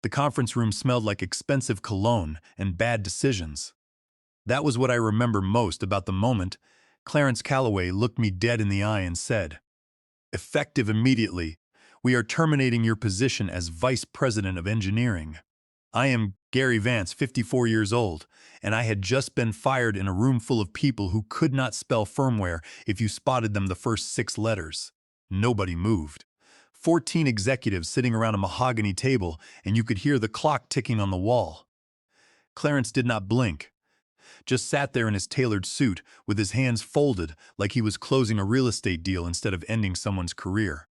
The conference room smelled like expensive cologne and bad decisions. That was what I remember most about the moment. Clarence Calloway looked me dead in the eye and said, "Effective immediately, we are terminating your position as Vice President of Engineering." I am Gary Vance, 54 years old, and I had just been fired in a room full of people who could not spell firmware if you spotted them the first 6 letters. Nobody moved. 14 executives sitting around a mahogany table, and you could hear the clock ticking on the wall. Clarence did not blink, just sat there in his tailored suit with his hands folded like he was closing a real estate deal instead of ending someone's career.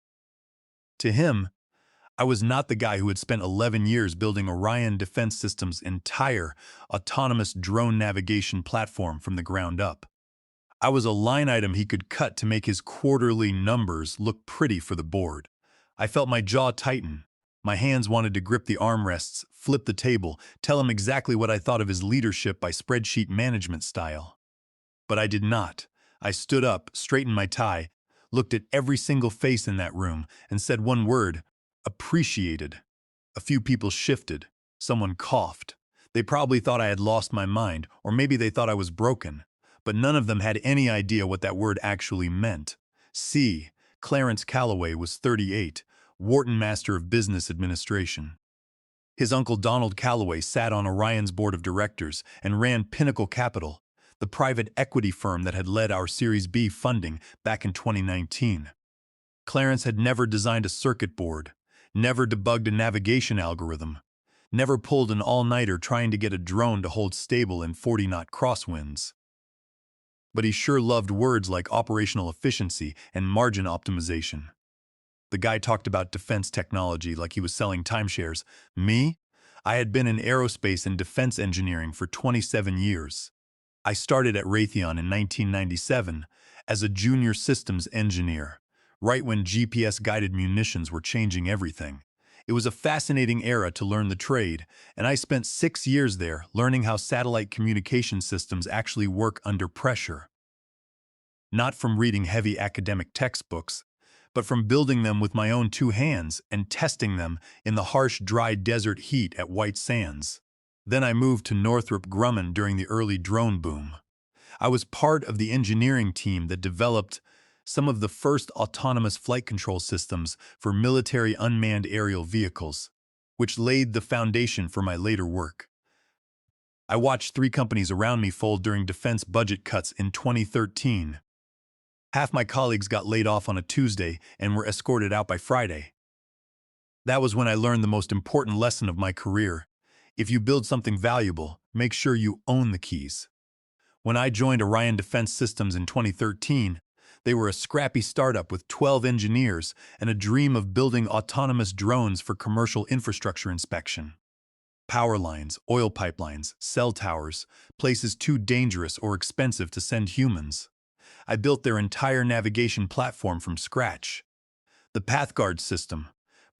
To him, I was not the guy who had spent 11 years building Orion Defense Systems' entire autonomous drone navigation platform from the ground up. I was a line item he could cut to make his quarterly numbers look pretty for the board. I felt my jaw tighten. My hands wanted to grip the armrests, flip the table, tell him exactly what I thought of his leadership by spreadsheet management style. But I did not. I stood up, straightened my tie, looked at every single face in that room, and said one word: appreciated. A few people shifted. Someone coughed. They probably thought I had lost my mind, or maybe they thought I was broken. But none of them had any idea what that word actually meant. C. Clarence Calloway was 38, Wharton Master of Business Administration. His uncle Donald Calloway sat on Orion's board of directors and ran Pinnacle Capital, the private equity firm that had led our Series B funding back in 2019. Clarence had never designed a circuit board, never debugged a navigation algorithm, never pulled an all-nighter trying to get a drone to hold stable in 40-knot crosswinds. But he sure loved words like operational efficiency and margin optimization. The guy talked about defense technology like he was selling timeshares. Me? I had been in aerospace and defense engineering for 27 years. I started at Raytheon in 1997 as a junior systems engineer, right when GPS-guided munitions were changing everything. It was a fascinating era to learn the trade, and I spent 6 years there learning how satellite communication systems actually work under pressure. Not from reading heavy academic textbooks, but from building them with my own 2 hands and testing them in the harsh, dry desert heat at White Sands. Then I moved to Northrop Grumman during the early drone boom. I was part of the engineering team that developed some of the first autonomous flight control systems for military unmanned aerial vehicles, which laid the foundation for my later work. I watched 3 companies around me fold during defense budget cuts in 2013. Half my colleagues got laid off on a Tuesday and were escorted out by Friday. That was when I learned the most important lesson of my career. If you build something valuable, make sure you own the keys. When I joined Orion Defense Systems in 2013, they were a scrappy startup with 12 engineers and a dream of building autonomous drones for commercial infrastructure inspection. Power lines, oil pipelines, cell towers, places too dangerous or expensive to send humans. I built their entire navigation platform from scratch. The PathGuard system,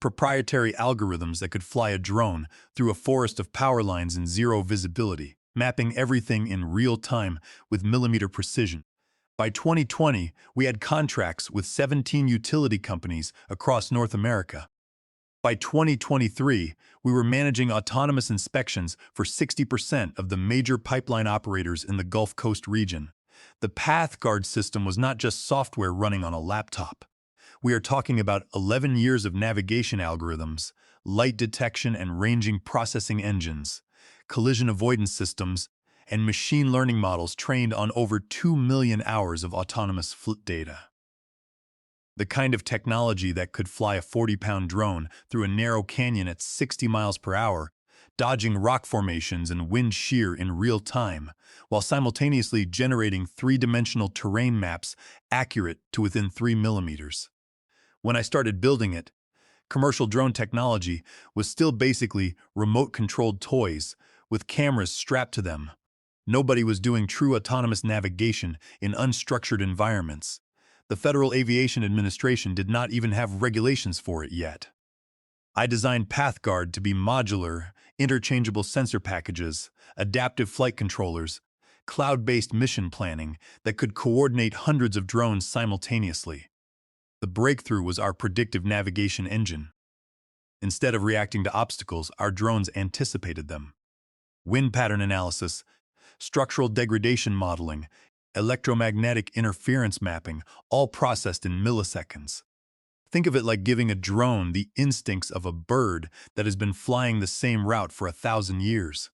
proprietary algorithms that could fly a drone through a forest of power lines in zero visibility, mapping everything in real time with millimeter precision. By 2020, we had contracts with 17 utility companies across North America. By 2023, we were managing autonomous inspections for 60% of the major pipeline operators in the Gulf Coast region. The PathGuard system was not just software running on a laptop. We are talking about 11 years of navigation algorithms, light detection and ranging processing engines, collision avoidance systems, and machine learning models trained on over 2 million hours of autonomous flight data. The kind of technology that could fly a 40-pound drone through a narrow canyon at 60 miles per hour, dodging rock formations and wind shear in real time, while simultaneously generating 3-dimensional terrain maps accurate to within 3 millimeters. When I started building it, commercial drone technology was still basically remote-controlled toys with cameras strapped to them. Nobody was doing true autonomous navigation in unstructured environments. The Federal Aviation Administration did not even have regulations for it yet. I designed PathGuard to be modular, interchangeable sensor packages, adaptive flight controllers, cloud-based mission planning that could coordinate hundreds of drones simultaneously. The breakthrough was our predictive navigation engine. Instead of reacting to obstacles, our drones anticipated them. Wind pattern analysis, structural degradation modeling, electromagnetic interference mapping, all processed in milliseconds. Think of it like giving a drone the instincts of a bird that has been flying the same route for 1,000 years.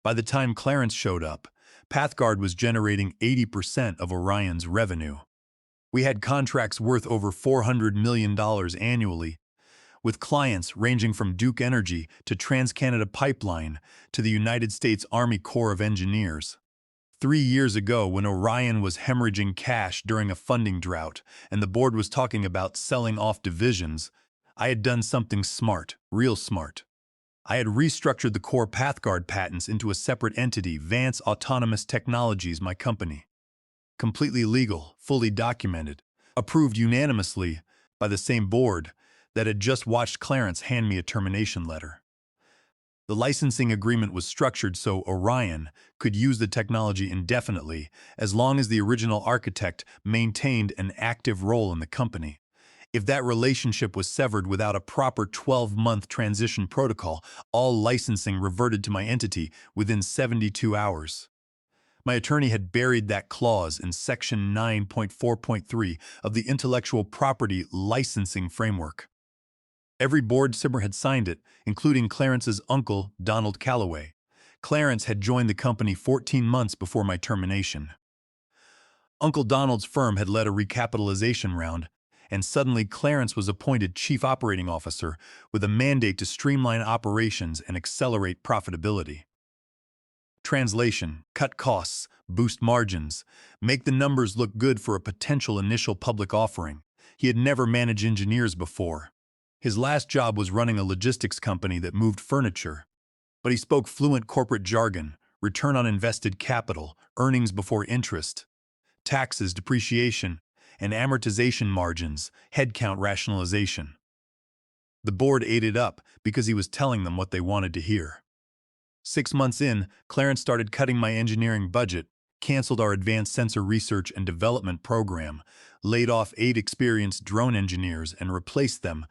By the time Clarence showed up, PathGuard was generating 80% of Orion's revenue. We had contracts worth over $400 million annually, with clients ranging from Duke Energy to TransCanada Pipeline to the United States Army Corps of Engineers. 3 years ago, when Orion was hemorrhaging cash during a funding drought and the board was talking about selling off divisions, I had done something smart, real smart. I had restructured the core PathGuard patents into a separate entity, Vance Autonomous Technologies, my company. Completely legal, fully documented, approved unanimously by the same board that had just watched Clarence hand me a termination letter. The licensing agreement was structured so Orion could use the technology indefinitely as long as the original architect maintained an active role in the company. If that relationship was severed without a proper 12-month transition protocol, all licensing reverted to my entity within 72 hours. My attorney had buried that clause in Section 9.4.3 of the Intellectual Property Licensing Framework. Every board member had signed it, including Clarence's uncle, Donald Calloway. Clarence had joined the company 14 months before my termination. Uncle Donald's firm had led a recapitalization round, and suddenly Clarence was appointed Chief Operating Officer with a mandate to streamline operations and accelerate profitability. Translation: cut costs, boost margins, make the numbers look good for a potential initial public offering. He had never managed engineers before. His last job was running a logistics company that moved furniture. But he spoke fluent corporate jargon, return on invested capital, earnings before interest, taxes, depreciation, and amortization margins, headcount rationalization. The board ate it up because he was telling them what they wanted to hear. 6 months in, Clarence started cutting my engineering budget, canceled our advanced sensor research and development program, laid off 8 experienced drone engineers, and replaced them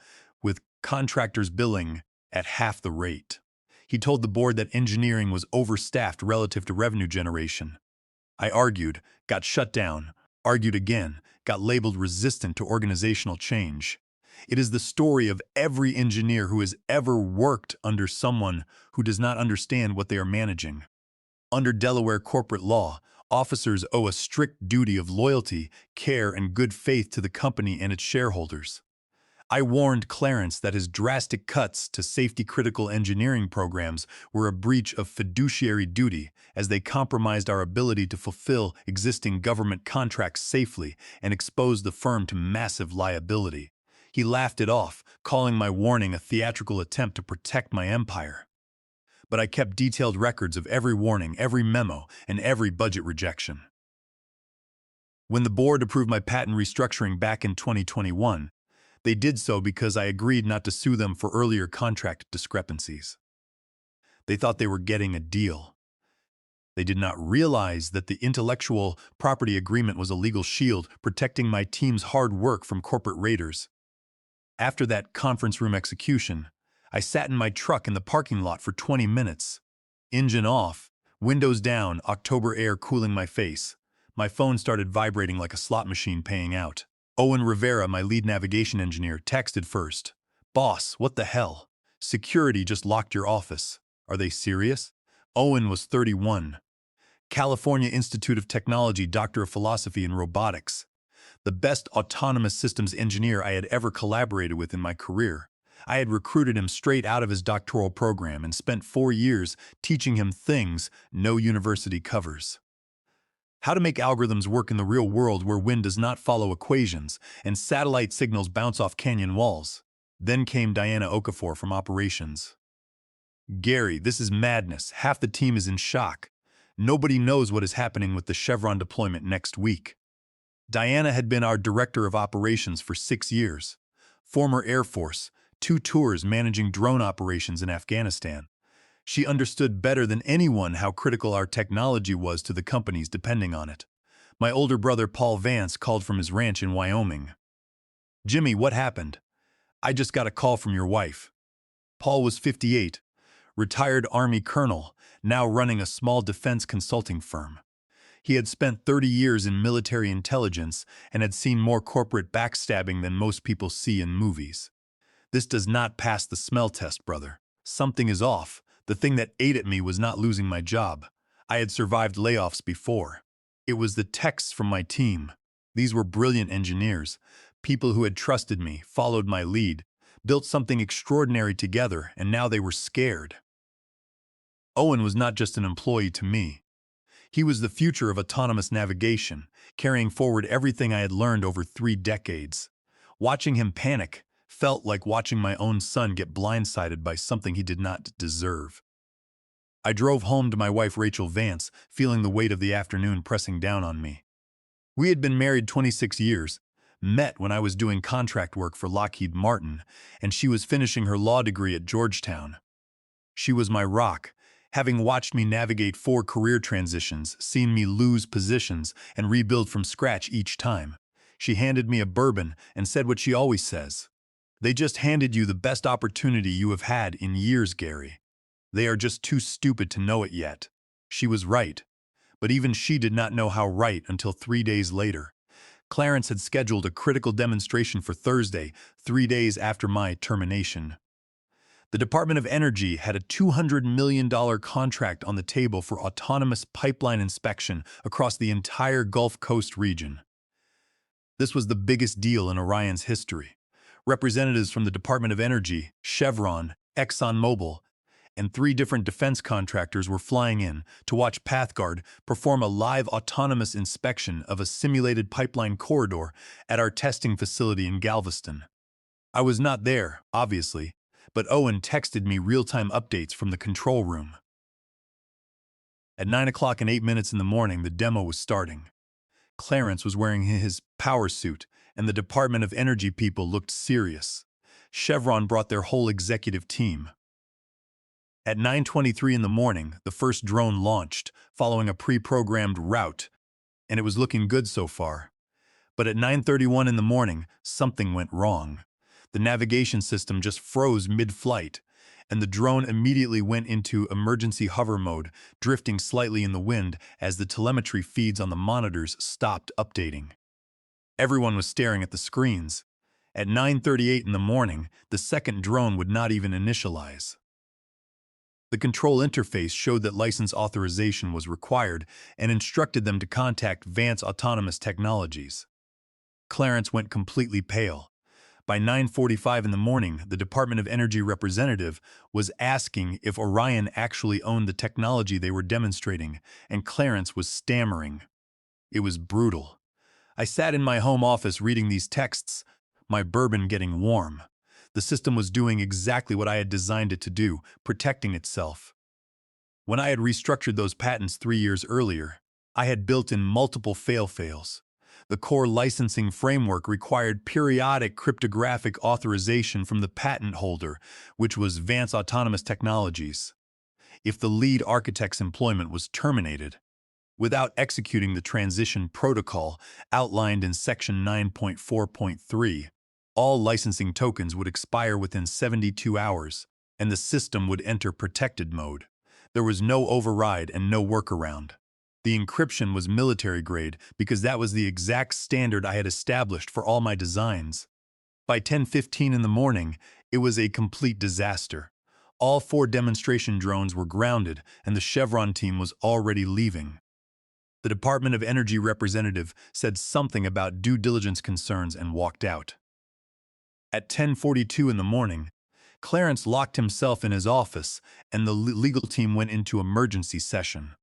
with contractors billing at half the rate. He told the board that engineering was overstaffed relative to revenue generation. I argued, got shut down, argued again, got labeled resistant to organizational change. It is the story of every engineer who has ever worked under someone who does not understand what they are managing. Under Delaware corporate law, officers owe a strict duty of loyalty, care, and good faith to the company and its shareholders. I warned Clarence that his drastic cuts to safety-critical engineering programs were a breach of fiduciary duty, as they compromised our ability to fulfill existing government contracts safely and exposed the firm to massive liability. He laughed it off, calling my warning a theatrical attempt to protect my empire. But I kept detailed records of every warning, every memo, and every budget rejection. When the board approved my patent restructuring back in 2021, they did so because I agreed not to sue them for earlier contract discrepancies. They thought they were getting a deal. They did not realize that the intellectual property agreement was a legal shield protecting my team's hard work from corporate raiders. After that conference room execution, I sat in my truck in the parking lot for 20 minutes. Engine off, windows down, October air cooling my face. My phone started vibrating like a slot machine paying out. Owen Rivera, my lead navigation engineer, texted first. "Boss, what the hell? Security just locked your office. Are they serious?" Owen was 31. California Institute of Technology, Doctor of Philosophy in Robotics. The best autonomous systems engineer I had ever collaborated with in my career. I had recruited him straight out of his doctoral program and spent 4 years teaching him things no university covers. How to make algorithms work in the real world where wind does not follow equations and satellite signals bounce off canyon walls. Then came Diana Okafor from operations. "Gary, this is madness. Half the team is in shock. Nobody knows what is happening with the Chevron deployment next week." Diana had been our director of operations for 6 years. Former Air Force, 2 tours managing drone operations in Afghanistan. She understood better than anyone how critical our technology was to the companies depending on it. My older brother Paul Vance called from his ranch in Wyoming. "Jimmy, what happened?" "I just got a call from your wife." Paul was 58, retired Army colonel, now running a small defense consulting firm. He had spent 30 years in military intelligence and had seen more corporate backstabbing than most people see in movies. This does not pass the smell test, brother. Something is off. The thing that ate at me was not losing my job. I had survived layoffs before. It was the texts from my team. These were brilliant engineers, people who had trusted me, followed my lead, built something extraordinary together, and now they were scared. Owen was not just an employee to me. He was the future of autonomous navigation, carrying forward everything I had learned over 3 decades. Watching him panic felt like watching my own son get blindsided by something he did not deserve. I drove home to my wife Rachel Vance, feeling the weight of the afternoon pressing down on me. We had been married 26 years, met when I was doing contract work for Lockheed Martin, and she was finishing her law degree at Georgetown. She was my rock, having watched me navigate 4 career transitions, seen me lose positions, and rebuild from scratch each time. She handed me a bourbon and said what she always says. They just handed you the best opportunity you have had in years, Gary. They are just too stupid to know it yet. She was right. But even she did not know how right until 3 days later. Clarence had scheduled a critical demonstration for Thursday, 3 days after my termination. The Department of Energy had a $200 million contract on the table for autonomous pipeline inspection across the entire Gulf Coast region. This was the biggest deal in Orion's history. Representatives from the Department of Energy, Chevron, ExxonMobil, and 3 different defense contractors were flying in to watch PathGuard perform a live autonomous inspection of a simulated pipeline corridor at our testing facility in Galveston. I was not there, obviously, but Owen texted me real-time updates from the control room. At 9 o'clock and 8 minutes in the morning, the demo was starting. Clarence was wearing his power suit, and the Department of Energy people looked serious. Chevron brought their whole executive team. At 9:23 in the morning, the first drone launched, following a pre-programmed route, and it was looking good so far. But at 9:31 in the morning, something went wrong. The navigation system just froze mid-flight, and the drone immediately went into emergency hover mode, drifting slightly in the wind as the telemetry feeds on the monitors stopped updating. Everyone was staring at the screens. At 9:38 in the morning, the second drone would not even initialize. The control interface showed that license authorization was required and instructed them to contact Vance Autonomous Technologies. Clarence went completely pale. By 9:45 in the morning, the Department of Energy representative was asking if Orion actually owned the technology they were demonstrating, and Clarence was stammering. It was brutal. I sat in my home office reading these texts, my bourbon getting warm. The system was doing exactly what I had designed it to do, protecting itself. When I had restructured those patents 3 years earlier, I had built in multiple fail-fails. The core licensing framework required periodic cryptographic authorization from the patent holder, which was Vance Autonomous Technologies. If the lead architect's employment was terminated, without executing the transition protocol outlined in Section 9.4.3, all licensing tokens would expire within 72 hours, and the system would enter protected mode. There was no override and no workaround. The encryption was military grade because that was the exact standard I had established for all my designs. By 10:15 in the morning, it was a complete disaster. All 4 demonstration drones were grounded, and the Chevron team was already leaving. The Department of Energy representative said something about due diligence concerns and walked out. At 10:42 in the morning, Clarence locked himself in his office, and the legal team went into emergency session.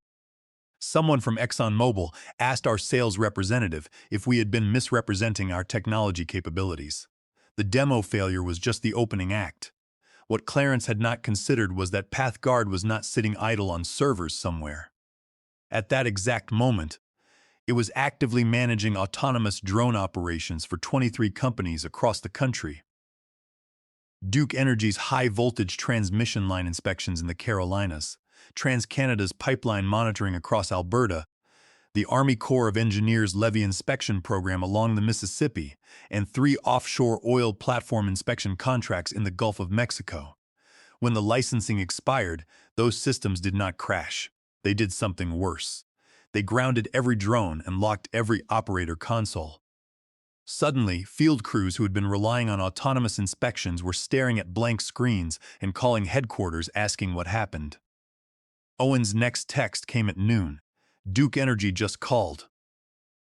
Someone from ExxonMobil asked our sales representative if we had been misrepresenting our technology capabilities. The demo failure was just the opening act. What Clarence had not considered was that PathGuard was not sitting idle on servers somewhere. At that exact moment, it was actively managing autonomous drone operations for 23 companies across the country. Duke Energy's high-voltage transmission line inspections in the Carolinas, TransCanada's pipeline monitoring across Alberta, the Army Corps of Engineers levee inspection program along the Mississippi, and 3 offshore oil platform inspection contracts in the Gulf of Mexico. When the licensing expired, those systems did not crash. They did something worse. They grounded every drone and locked every operator console. Suddenly, field crews who had been relying on autonomous inspections were staring at blank screens and calling headquarters asking what happened. Owen's next text came at noon. Duke Energy just called.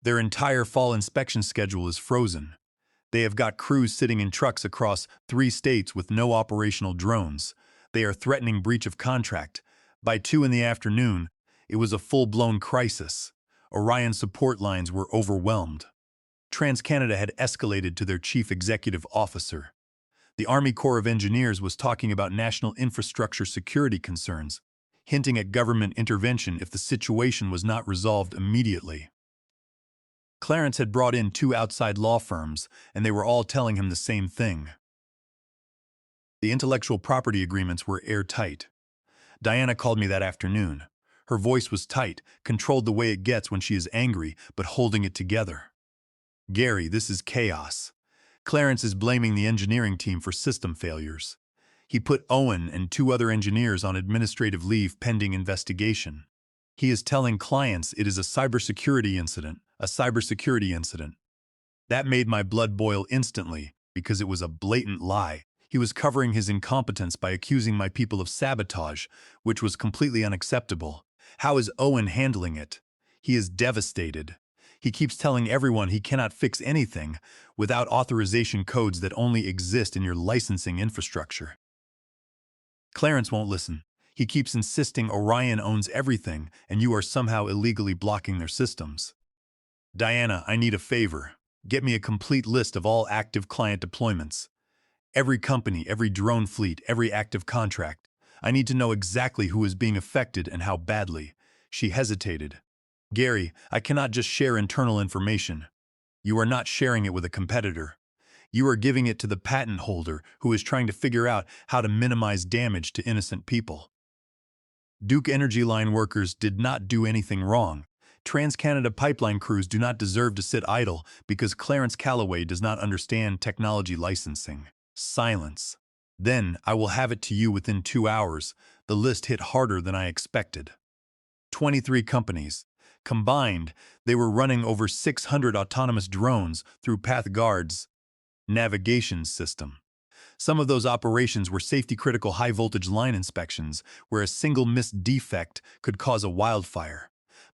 Their entire fall inspection schedule is frozen. They have got crews sitting in trucks across 3 states with no operational drones. They are threatening breach of contract. By 2 in the afternoon, it was a full-blown crisis. Orion support lines were overwhelmed. TransCanada had escalated to their chief executive officer. The Army Corps of Engineers was talking about national infrastructure security concerns, hinting at government intervention if the situation was not resolved immediately. Clarence had brought in 2 outside law firms, and they were all telling him the same thing. The intellectual property agreements were airtight. Diana called me that afternoon. Her voice was tight, controlled the way it gets when she is angry, but holding it together. Gary, this is chaos. Clarence is blaming the engineering team for system failures. He put Owen and 2 other engineers on administrative leave pending investigation. He is telling clients it is a cybersecurity incident. That made my blood boil instantly because it was a blatant lie. He was covering his incompetence by accusing my people of sabotage, which was completely unacceptable. How is Owen handling it? He is devastated. He keeps telling everyone he cannot fix anything without authorization codes that only exist in your licensing infrastructure. Clarence won't listen. He keeps insisting Orion owns everything and you are somehow illegally blocking their systems. Diana, I need a favor. Get me a complete list of all active client deployments. Every company, every drone fleet, every active contract. I need to know exactly who is being affected and how badly. She hesitated. Gary, I cannot just share internal information. You are not sharing it with a competitor. You are giving it to the patent holder who is trying to figure out how to minimize damage to innocent people. Duke Energy line workers did not do anything wrong. TransCanada pipeline crews do not deserve to sit idle because Clarence Calloway does not understand technology licensing. Silence. Then, I will have it to you within 2 hours. The list hit harder than I expected. 23 companies. Combined, they were running over 600 autonomous drones through PathGuard's navigation system. Some of those operations were safety-critical high-voltage line inspections, where a single missed defect could cause a wildfire.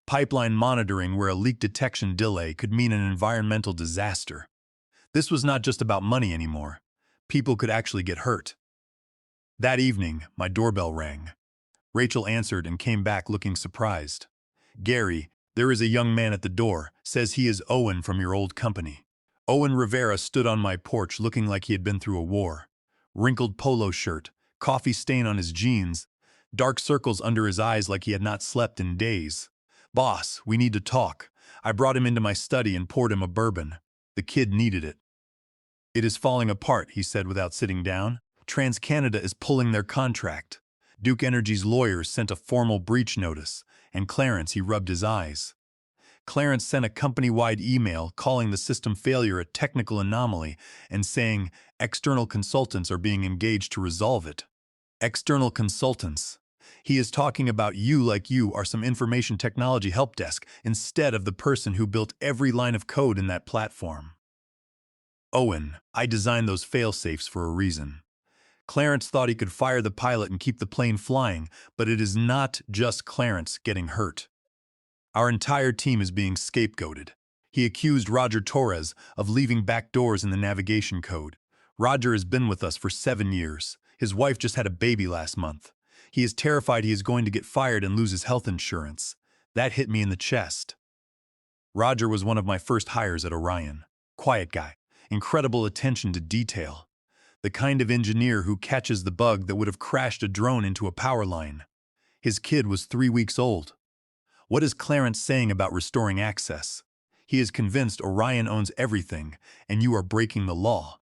Pipeline monitoring, where a leak detection delay could mean an environmental disaster. This was not just about money anymore. People could actually get hurt. That evening, my doorbell rang. Rachel answered and came back looking surprised. Gary, there is a young man at the door, says he is Owen from your old company. Owen Rivera stood on my porch looking like he had been through a war. Wrinkled polo shirt, coffee stain on his jeans, dark circles under his eyes like he had not slept in days. Boss, we need to talk. I brought him into my study and poured him a bourbon. The kid needed it. It is falling apart, he said without sitting down. TransCanada is pulling their contract. Duke Energy's lawyers sent a formal breach notice, and Clarence, he rubbed his eyes. Clarence sent a company-wide email calling the system failure a technical anomaly and saying external consultants are being engaged to resolve it. External consultants. He is talking about you like you are some information technology help desk instead of the person who built every line of code in that platform. Owen, I designed those fail-safes for a reason. Clarence thought he could fire the pilot and keep the plane flying, but it is not just Clarence getting hurt. Our entire team is being scapegoated. He accused Roger Torres of leaving back doors in the navigation code. Roger has been with us for 7 years. His wife just had a baby last month. He is terrified he is going to get fired and lose his health insurance. That hit me in the chest. Roger was one of my first hires at Orion. Quiet guy, incredible attention to detail. The kind of engineer who catches the bug that would have crashed a drone into a power line. His kid was 3 weeks old. What is Clarence saying about restoring access? He is convinced Orion owns everything, and you are breaking the law.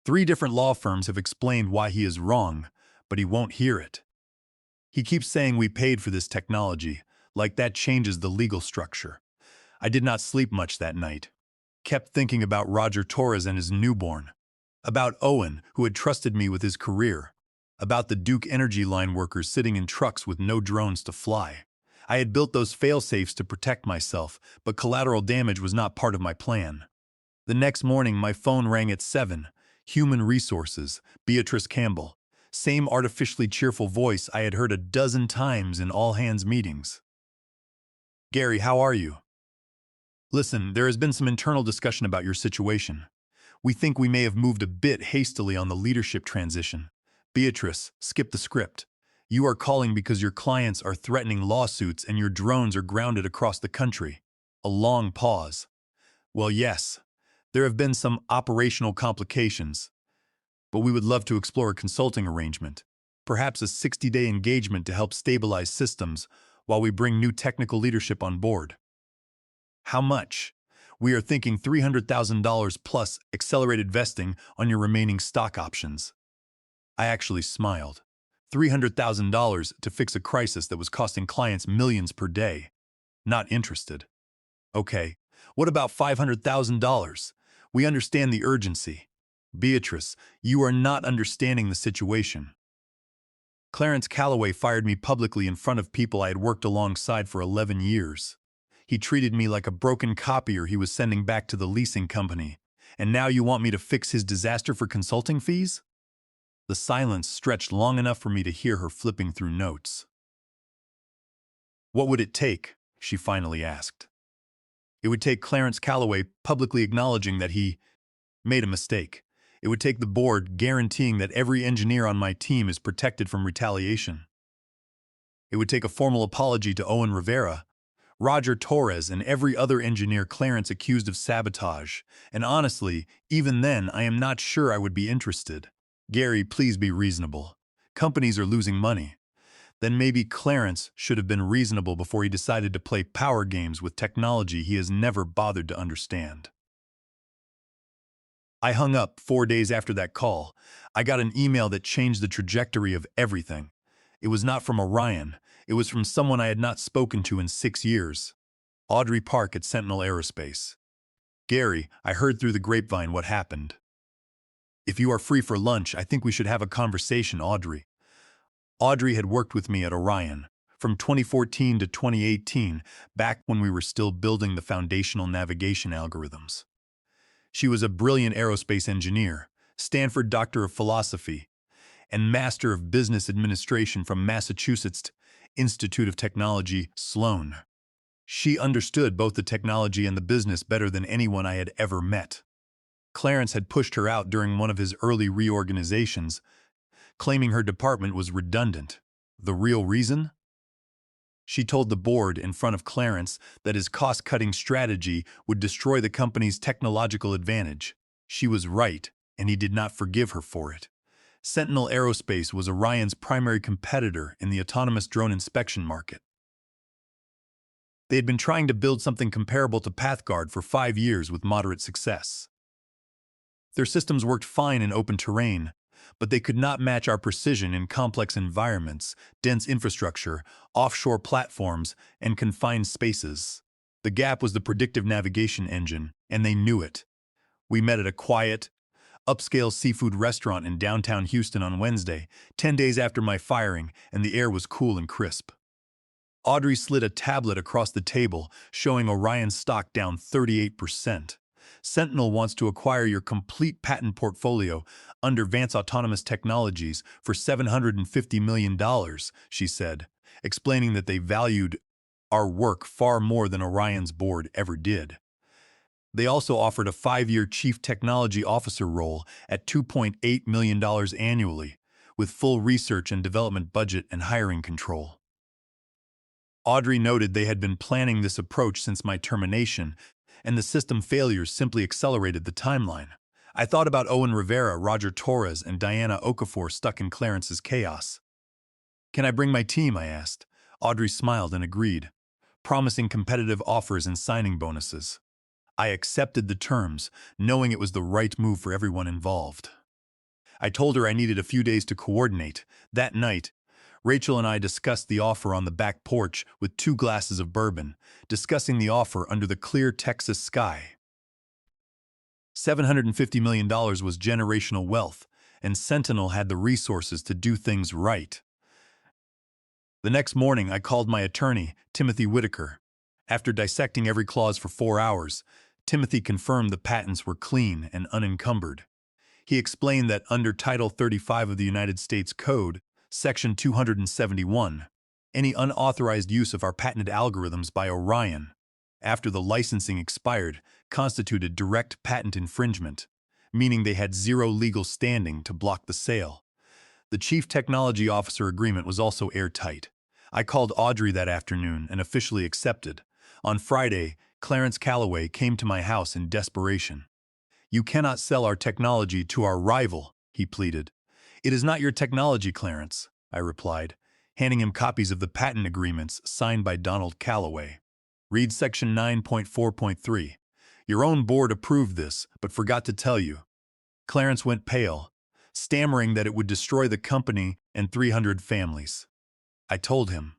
3 different law firms have explained why he is wrong, but he won't hear it. He keeps saying we paid for this technology, like that changes the legal structure. I did not sleep much that night. Kept thinking about Roger Torres and his newborn. About Owen, who had trusted me with his career. About the Duke Energy line workers sitting in trucks with no drones to fly. I had built those fail-safes to protect myself, but collateral damage was not part of my plan. The next morning, my phone rang at 7. Human Resources, Beatrice Campbell. Same artificially cheerful voice I had heard a dozen times in all-hands meetings. Gary, how are you? Listen, there has been some internal discussion about your situation. We think we may have moved a bit hastily on the leadership transition. Beatrice, skip the script. You are calling because your clients are threatening lawsuits and your drones are grounded across the country. A long pause. Well, yes, there have been some operational complications, but we would love to explore a consulting arrangement, perhaps a 60-day engagement to help stabilize systems while we bring new technical leadership on board. How much? We are thinking $300,000 plus accelerated vesting on your remaining stock options. I actually smiled. $300,000 to fix a crisis that was costing clients millions per day. Not interested. Okay, what about $500,000? We understand the urgency. Beatrice, you are not understanding the situation. Clarence Calloway fired me publicly in front of people I had worked alongside for 11 years. He treated me like a broken copier he was sending back to the leasing company. And now you want me to fix his disaster for consulting fees? The silence stretched long enough for me to hear her flipping through notes. What would it take? She finally asked. It would take Clarence Calloway publicly acknowledging that he made a mistake. It would take the board guaranteeing that every engineer on my team is protected from retaliation. It would take a formal apology to Owen Rivera, Roger Torres, and every other engineer Clarence accused of sabotage. And honestly, even then, I am not sure I would be interested. Gary, please be reasonable. Companies are losing money. Then maybe Clarence should have been reasonable before he decided to play power games with technology he has never bothered to understand. I hung up 4 days after that call. I got an email that changed the trajectory of everything. It was not from Orion. It was from someone I had not spoken to in 6 years. Audrey Park at Sentinel Aerospace. Gary, I heard through the grapevine what happened. If you are free for lunch, I think we should have a conversation, Audrey. Audrey had worked with me at Orion from 2014 to 2018, back when we were still building the foundational navigation algorithms. She was a brilliant aerospace engineer, Stanford Doctor of Philosophy, and Master of Business Administration from Massachusetts Institute of Technology, Sloan. She understood both the technology and the business better than anyone I had ever met. Clarence had pushed her out during one of his early reorganizations, claiming her department was redundant. The real reason? She told the board in front of Clarence that his cost-cutting strategy would destroy the company's technological advantage. She was right, and he did not forgive her for it. Sentinel Aerospace was Orion's primary competitor in the autonomous drone inspection market. They had been trying to build something comparable to PathGuard for 5 years with moderate success. Their systems worked fine in open terrain, but they could not match our precision in complex environments, dense infrastructure, offshore platforms, and confined spaces. The gap was the predictive navigation engine, and they knew it. We met at a quiet, upscale seafood restaurant in downtown Houston on Wednesday, 10 days after my firing, and the air was cool and crisp. Audrey slid a tablet across the table, showing Orion's stock down 38%. Sentinel wants to acquire your complete patent portfolio under Vance Autonomous Technologies for $750 million, she said, explaining that they valued our work far more than Orion's board ever did. They also offered a 5-year Chief Technology Officer role at $2.8 million annually, with full research and development budget and hiring control. Audrey noted they had been planning this approach since my termination, and the system failures simply accelerated the timeline. I thought about Owen Rivera, Roger Torres, and Diana Okafor stuck in Clarence's chaos. Can I bring my team? I asked. Audrey smiled and agreed, promising competitive offers and signing bonuses. I accepted the terms, knowing it was the right move for everyone involved. I told her I needed a few days to coordinate. That night, Rachel and I discussed the offer on the back porch with 2 glasses of bourbon, discussing the offer under the clear Texas sky. $750 million was generational wealth, and Sentinel had the resources to do things right. The next morning, I called my attorney, Timothy Whitaker. After dissecting every clause for 4 hours, Timothy confirmed the patents were clean and unencumbered. He explained that under Title 35 of the United States Code, Section 271, any unauthorized use of our patented algorithms by Orion, after the licensing expired, constituted direct patent infringement, meaning they had zero legal standing to block the sale. The Chief Technology Officer agreement was also airtight. I called Audrey that afternoon and officially accepted. On Friday, Clarence Calloway came to my house in desperation. "You cannot sell our technology to our rival," he pleaded. "It is not your technology, Clarence," I replied, handing him copies of the patent agreements signed by Donald Calloway. Read Section 9.4.3. Your own board approved this, but forgot to tell you. Clarence went pale, stammering that it would destroy the company and 300 families. I told him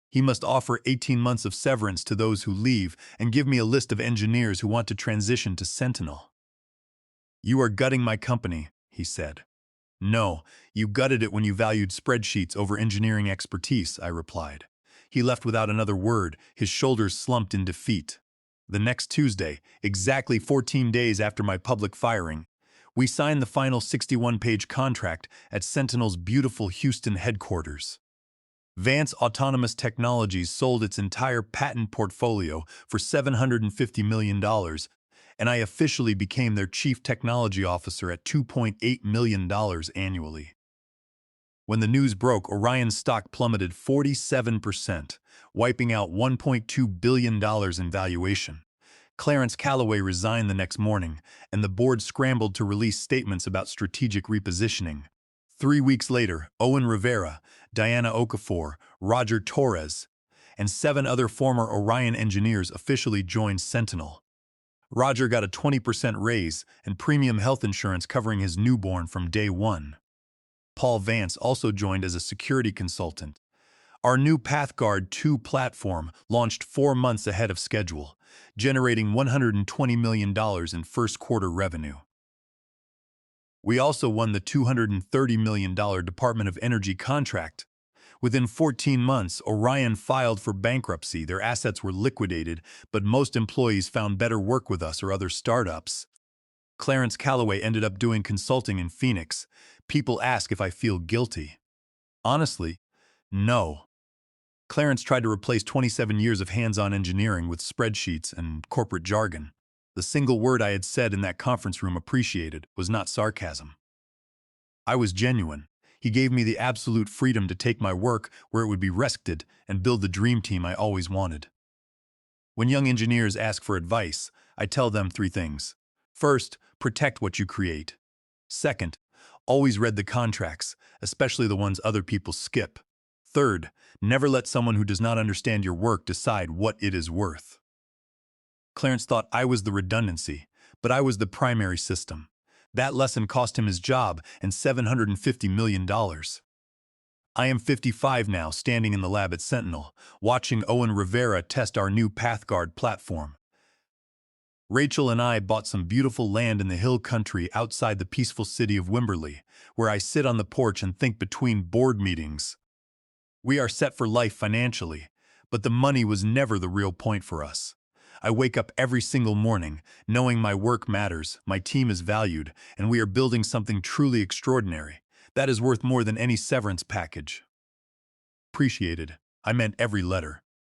he must offer 18 months of severance to those who leave and give me a list of engineers who want to transition to Sentinel. "You are gutting my company," he said. "No, you gutted it when you valued spreadsheets over engineering expertise," I replied. He left without another word, his shoulders slumped in defeat. The next Tuesday, exactly 14 days after my public firing, we signed the final 61-page contract at Sentinel's beautiful Houston headquarters. Vance Autonomous Technologies sold its entire patent portfolio for $750 million, and I officially became their chief technology officer at $2.8 million annually. When the news broke, Orion's stock plummeted 47%, wiping out $1.2 billion in valuation. Clarence Calloway resigned the next morning, and the board scrambled to release statements about strategic repositioning. 3 weeks later, Owen Rivera, Diana Okafor, Roger Torres, and 7 other former Orion engineers officially joined Sentinel. Roger got a 20% raise and premium health insurance covering his newborn from day one. Paul Vance also joined as a security consultant. Our new PathGuard 2 platform launched 4 months ahead of schedule, generating $120 million in first-quarter revenue. We also won the $230 million Department of Energy contract. Within 14 months, Orion filed for bankruptcy. Their assets were liquidated, but most employees found better work with us or other startups. Clarence Calloway ended up doing consulting in Phoenix. People ask if I feel guilty. Honestly, no. Clarence tried to replace 27 years of hands-on engineering with spreadsheets and corporate jargon. The single word I had said in that conference room appreciated was not sarcasm. I was genuine. He gave me the absolute freedom to take my work where it would be respected and build the dream team I always wanted. When young engineers ask for advice, I tell them 3 things. First, protect what you create. Second, always read the contracts, especially the ones other people skip. Third, never let someone who does not understand your work decide what it is worth. Clarence thought I was the redundancy, but I was the primary system. That lesson cost him his job and $750 million. I am 55 now, standing in the lab at Sentinel, watching Owen Rivera test our new PathGuard platform. Rachel and I bought some beautiful land in the hill country outside the peaceful city of Wimberley, where I sit on the porch and think between board meetings. We are set for life financially, but the money was never the real point for us. I wake up every single morning, knowing my work matters, my team is valued, and we are building something truly extraordinary. That is worth more than any severance package. Appreciated. I meant every letter.